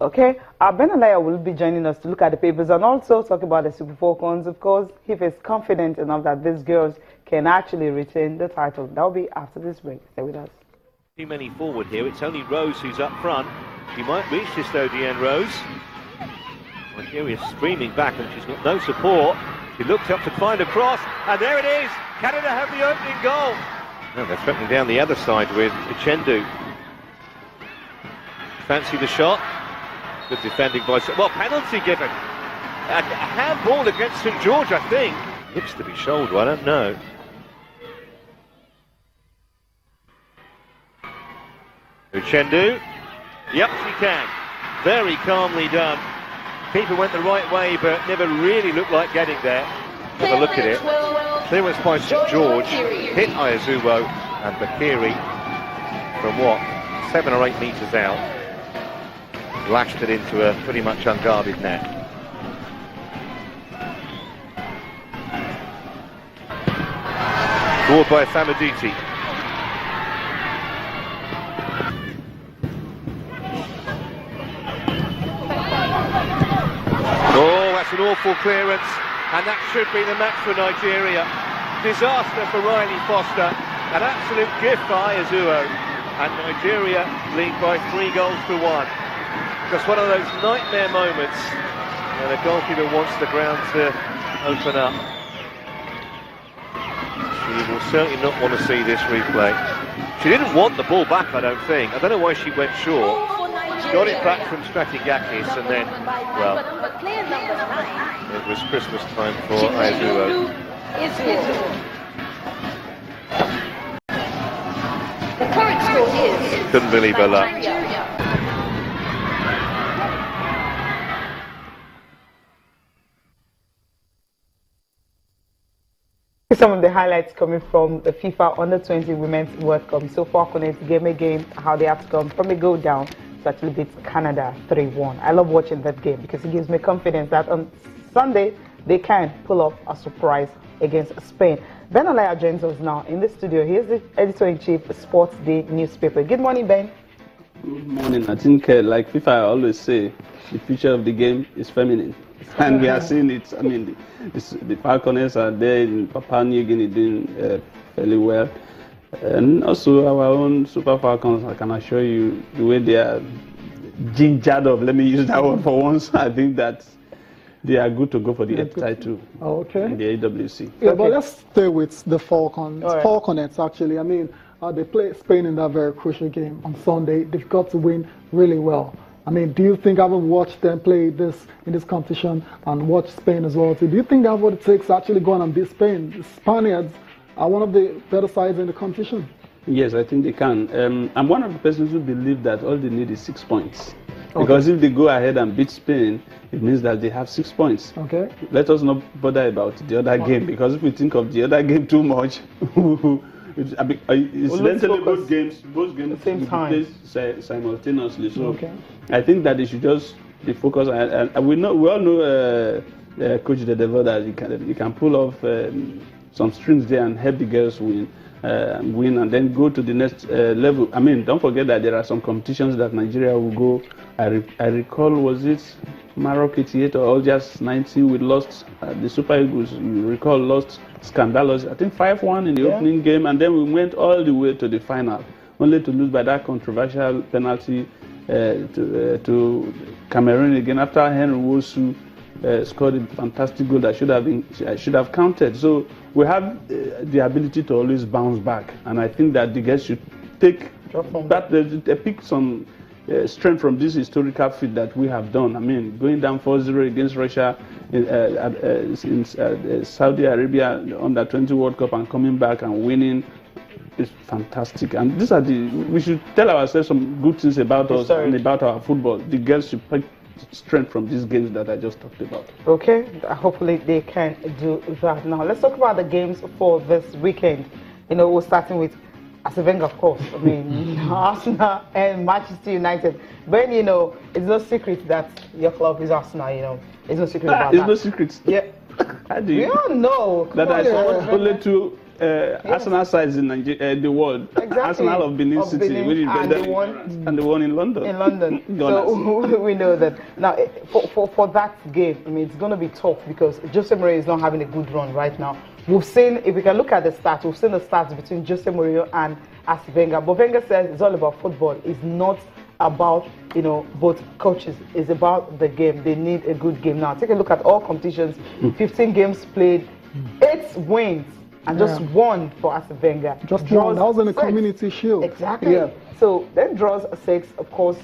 Okay, Ben Alaiya will be joining us to look at the papers and also talk about the Super Falcons. Of course, if he's confident enough that these girls can actually retain the title. That will be after this break. Stay with us. Too many forward here. It's only Rose who's up front. She might reach this though, Deanne Rose. Nigeria screaming back and she's got no support. She looks up to find a cross, and there it is! Canada have the opening goal! No, they're threatening down the other side with Chendu. Fancy the shot. Good defending by... Well, penalty given. A handball against St George, I think. Looks to be shoulder, I don't know. Chendu. Yep, she can. Very calmly done. Keeper went the right way, but never really looked like getting there. Have a look at it. Clearance by St George. Hit Ayazuwo and Bakiri from what? 7 or 8 metres out. Lashed it into a pretty much unguarded net. Scored by Famaditi. Oh, that's an awful clearance, and that should be the match for Nigeria. Disaster for Riley Foster, an absolute gift for Ayazuwo, and Nigeria lead by 3 goals to 1. Just one of those nightmare moments where the goalkeeper wants the ground to open up. She will certainly not want to see this replay. She didn't want the ball back, I don't think. I don't know why she went short. She got it back from Stratigakis, and then, well, it was Christmas time for Ayazuwo. The current score is... Couldn't believe her luck. Some of the highlights coming from the FIFA Under-20 Women's World Cup. So Falcons game again, how they have to come from a goal down to actually beat Canada 3-1. I love watching that game because it gives me confidence that on Sunday they can pull off a surprise against Spain. Ben Alaiya joins us now in the studio. He is the editor-in-chief Sports Day newspaper. Good morning, Ben. Good morning. I think, like FIFA I always say, the future of the game is feminine. And we are seeing it. I mean, the Falconers are there in Papua New Guinea doing fairly well. And also our own Super Falcons, I can assure you, the way they are gingered up, let me use that word for once, I think that they are good to go for the title in the AWC. Yeah, but let's stay with the Falcons. Right. Falconets, actually. I mean, they play Spain in that very crucial game on Sunday. They've got to win really well. I mean, do you think, having watched them play this in this competition and watch Spain as well, do you think that's what it takes to actually go on and beat Spain? The Spaniards are one of the better sides in the competition. Yes, I think they can. I'm one of the persons who believe that all they need is 6 points. Okay. Because if they go ahead and beat Spain, it means that they have 6 points. Okay. Let us not bother about the other game, because if we think of the other game too much, it's essentially both games will be played simultaneously. So I think that they should just be focused. And we all know Coach Dedevo that he can pull off some strings there and help the girls win and then go to the next level. I mean, don't forget that there are some competitions that Nigeria will go. I recall, was it Maroc 88 or Algiers 90? We lost the Super Eagles. You recall, lost scandalous, I think 5-1 in the opening game, and then we went all the way to the final, only to lose by that controversial penalty to Cameroon again after Henry Wosu scored a fantastic goal that should have counted. So we have the ability to always bounce back, and I think that the guys should take that, pick some strength from this historical feat that we have done. I mean, going down 4-0 against Russia in Saudi Arabia on the Under-20 World Cup and coming back and winning is fantastic. And these are we should tell ourselves some good things about us and about our football. The girls should pick strength from these games that I just talked about. Okay, hopefully they can do that. Now let's talk about the games for this weekend. You know, we're starting with Asevenga, of course. I mean, Arsenal and Manchester United. But you know, it's no secret that your club is Arsenal. You know, it's no secret about that. It's no secret. Yeah. How do you? We all know That I support only two Arsenal sides in the world. Exactly. Arsenal of Benin City, which is better, and the one in London. In London. So we know that. Now, for that game, I mean, it's going to be tough because Jose Mourinho is not having a good run right now. We've seen, if we can look at the stats, we've seen the stats between Jose Mourinho and Arsene Wenger. But Wenger says it's all about football. It's not about, you know, both coaches. It's about the game. They need a good game. Now, take a look at all competitions. 15 games played, 8 wins, and just 1 for Arsene Wenger. Just draws 1. That was in the 6. Community Shield. Exactly. Yeah. So then draws 6, of course.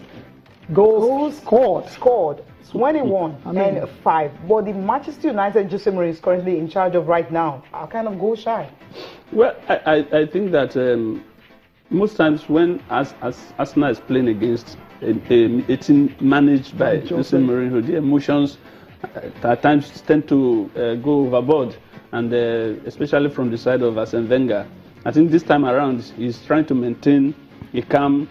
Goals scored. 21 and 5. But the Manchester United Jose Mourinho is currently in charge of right now are kind of goal shy. Well, I think that most times when Arsenal is playing against a team managed by Jose Mourinho, the emotions at times tend to go overboard, and especially from the side of Arsene Wenger. I think this time around he's trying to maintain a calm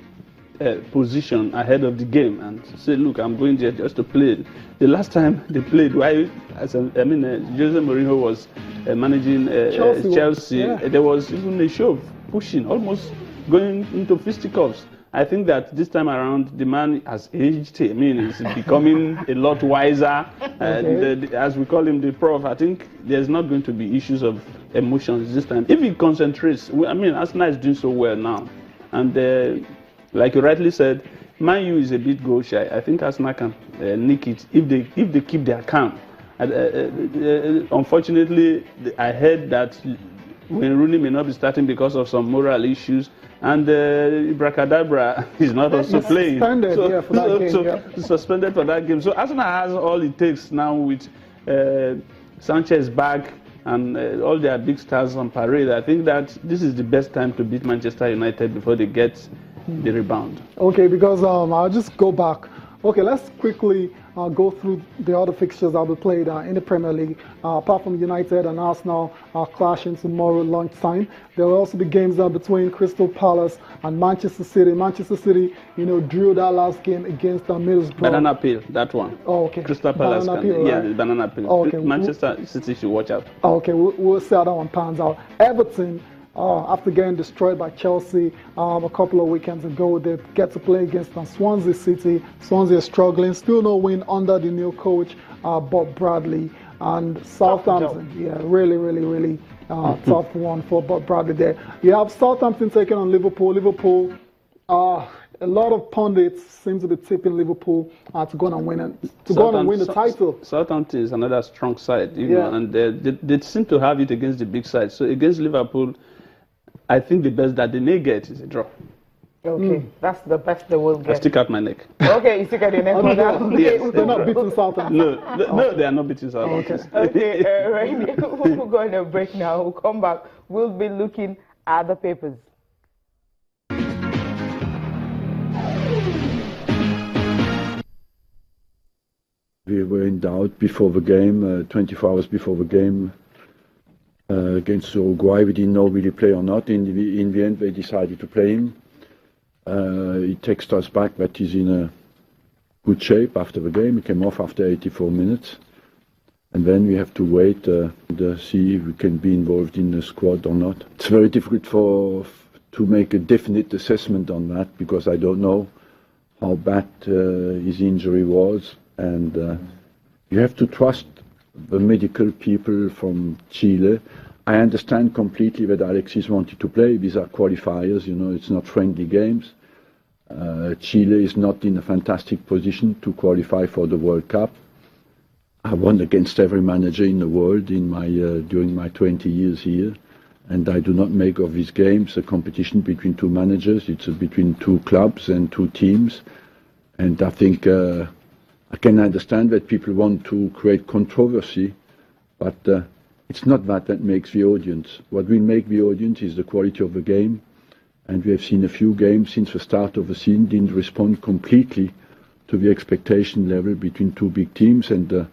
position ahead of the game and say, look, I'm going there just to play. The last time they played, Jose Mourinho was managing Chelsea. There was even a show of pushing, almost going into fisticuffs. I think that this time around, the man has aged. I mean, he's becoming a lot wiser. As we call him, the prof, I think there's not going to be issues of emotions this time. If he concentrates, I mean, Arsenal is doing so well now. And like you rightly said, Man U is a bit goal shy. I think Arsenal can nick it if they keep their calm. Unfortunately, I heard that Wayne Rooney may not be starting because of some moral issues, and Bracadabra is not also playing. Suspended for that game. So Arsenal has all it takes now with Sanchez back and all their big stars on parade. I think that this is the best time to beat Manchester United before they get the rebound. Okay, because I'll just go back. Okay, let's quickly go through the other fixtures that will be played in the Premier League. Apart from United and Arsenal clashing tomorrow lunchtime, there will also be games between Crystal Palace and Manchester City. Manchester City, you know, drew that last game against Middlesbrough. Banana peel, that one. Oh, okay. Crystal Palace, banana peel. Oh, okay. Manchester City should watch out. Okay, we'll see how that one pans out. Everton, after getting destroyed by Chelsea a couple of weekends ago, they get to play against Swansea City. Swansea is struggling, still no win under the new coach, Bob Bradley. And Southampton, really tough one for Bob Bradley there. You have Southampton taking on Liverpool. Liverpool, a lot of pundits seem to be tipping Liverpool to go and win the title. Southampton is another strong side, you know, and they seem to have it against the big side. So against Liverpool, I think the best that they may get is a draw. Okay, that's the best they will get. I stick out my neck. Okay, you stick out your neck. Yes, they're not beating Southampton. No, they are not beating Southampton. Okay, right. We'll go on a break now. We'll come back. We'll be looking at the papers. We were in doubt before the game, 24 hours before the game. Against Uruguay, we didn't know will he play or not. In the end, they decided to play him. He texted us back that he's in a good shape after the game. He came off after 84 minutes. And then we have to wait to see if we can be involved in the squad or not. It's very difficult to make a definite assessment on that because I don't know how bad his injury was. And you have to trust the medical people from Chile. I understand completely that Alexis wanted to play. These are qualifiers, you know, it's not friendly games. Chile is not in a fantastic position to qualify for the World Cup. I won against every manager in the world in my during my 20 years here, and I do not make of these games a competition between two managers. It's between two clubs and two teams, and I think I can understand that people want to create controversy, but it's not that makes the audience. What will make the audience is the quality of the game, and we have seen a few games since the start of the season didn't respond completely to the expectation level between two big teams, and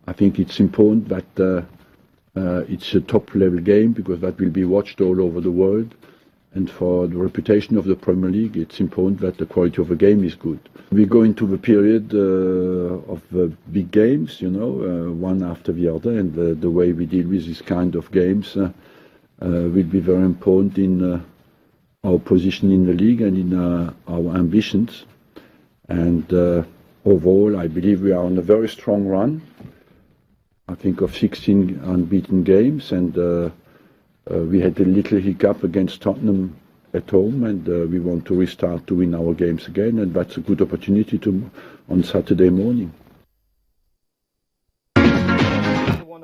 I think it's important that it's a top-level game because that will be watched all over the world. And for the reputation of the Premier League, it's important that the quality of the game is good. We go into the period of big games, you know, one after the other, and the way we deal with these kind of games will be very important in our position in the league and in our ambitions. And overall, I believe we are on a very strong run. I think of 16 unbeaten games, and we had a little hiccup against Tottenham at home, and we want to restart to win our games again, and that's a good opportunity on Saturday morning.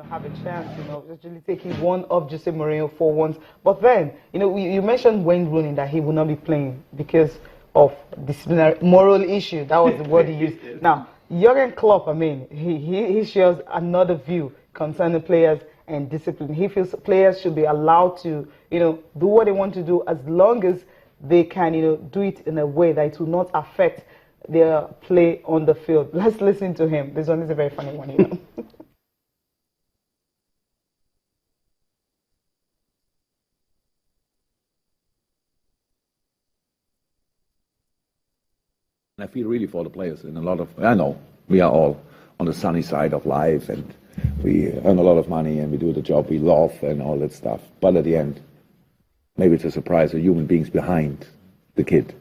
Have a chance, actually taking one of Jose Mourinho for once. But then, you mentioned Wayne Rooney that he will not be playing because of disciplinary moral issue. That was the word he used. Yes. Now, Jurgen Klopp, I mean, he shares another view concerning players and discipline. He feels players should be allowed to, do what they want to do as long as they can, do it in a way that it will not affect their play on the field. Let's listen to him. This one is a very funny one, I feel really for the players and I know we are all on the sunny side of life and we earn a lot of money and we do the job we love and all that stuff. But at the end, maybe it's a surprise, the human beings behind the kid.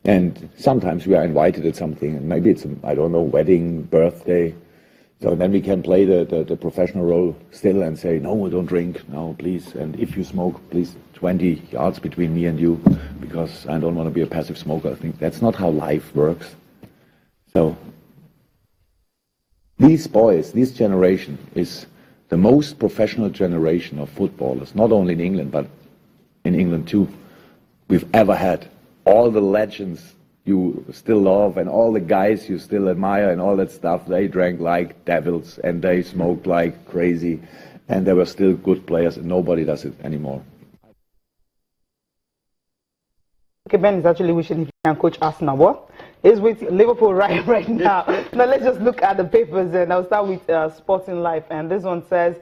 And sometimes we are invited at something and maybe it's, I don't know, wedding, birthday. So then we can play the professional role still and say, no, don't drink, no, please. And if you smoke, please, 20 yards between me and you, because I don't want to be a passive smoker. I think that's not how life works. So these boys, this generation is the most professional generation of footballers, not only in England, but in England too, we've ever had. All the legends you still love and all the guys you still admire and all that stuff, they drank like devils and they smoked like crazy and they were still good players and nobody does it anymore. Okay, Ben is actually wishing he can coach Arsenal. What? He's with Liverpool right now. Now let's just look at the papers and I'll start with Sporting Life. And this one says,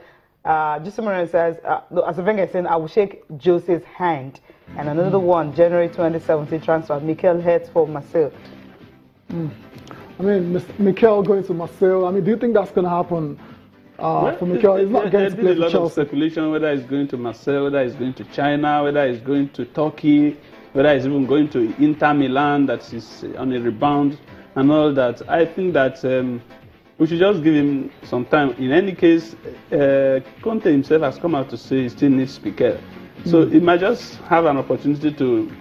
Jose Mourinho says, as a Wenger saying, I will shake Jose's hand. And another one, January 2017 transfer, Mikel heads for Marseille. I mean, Mikel going to Marseille, I mean, do you think that's going to happen for Mikel? He's not going to play for Chelsea. There's a lot of speculation whether he's going to Marseille, whether he's going to China, whether he's going to Turkey, whether he's even going to Inter Milan, that is on a rebound and all that. I think that we should just give him some time. In any case, Conte himself has come out to say he still needs Mikel. So he might just have an opportunity to,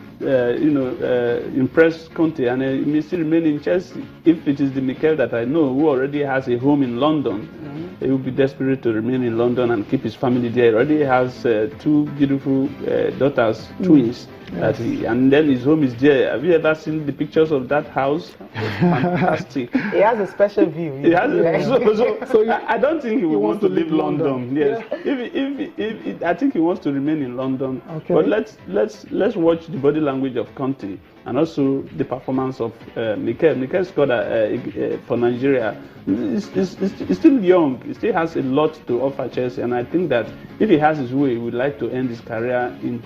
impress Conte, and he may still remain in Chelsea. If it is the Mikel that I know, who already has a home in London, he will be desperate to remain in London and keep his family there. He already has two beautiful daughters, twins. Yes. And then his home is there. Have you ever seen the pictures of that house? Fantastic. He has a special view. So I don't think he will want to leave London. Yes. If I think he wants to remain in London. Okay. But let's watch the body language of Conte and also the performance of Mikel. Mikel scored for Nigeria. He's still young. He still has a lot to offer Chelsea, and I think that if he has his way, he would like to end his career in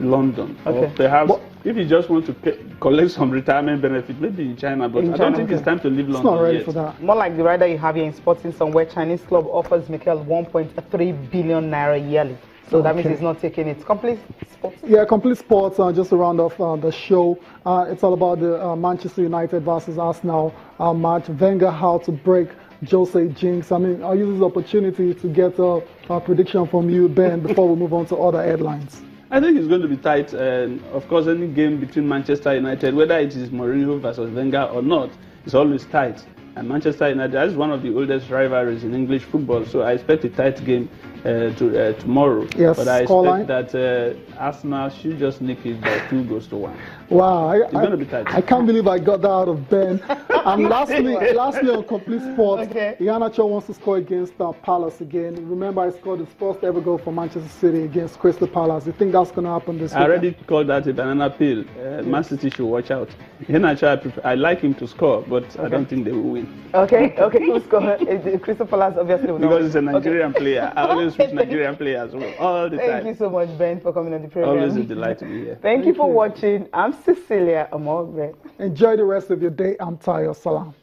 London. Okay. Or perhaps if you just want to collect some retirement benefit, maybe in China, but I don't think it's time to leave London. It's not ready yet. for that. More like the rider you have here in Sporting somewhere, Chinese club offers Mikel 1.3 billion naira yearly. So that means he's not taking it. Complete sports? Yeah, complete sports. Just to round off the show, it's all about the Manchester United versus Arsenal match. Wenger, how to break Jose jinx. I mean, I'll use this opportunity to get a prediction from you, Ben, before we move on to other headlines. I think it's going to be tight. Of course, any game between Manchester United, whether it is Mourinho versus Wenger or not, is always tight. And Manchester United is one of the oldest rivalries in English football, so I expect a tight game tomorrow. Yes, but I expect that Arsenal should just nick it by 2-1. Wow, it's going to be tight. I can't believe I got that out of Ben. And lastly on complete sports, Iheanacho wants to score against Palace again. Remember, he scored his first ever goal for Manchester City against Crystal Palace. You think that's going to happen this week? I already called that a banana peel. Man City should watch out. Iheanacho, I like him to score, but I don't think they will win. Okay, who's score? Crystal Palace obviously will because it's a Nigerian player. I always with Nigerian players all the time. Thank you so much, Ben, for coming on the program. Always a delight to be here. Thank you for watching. I'm Cecilia Amogbe. Enjoy the rest of your day. I'm Tayo Salam.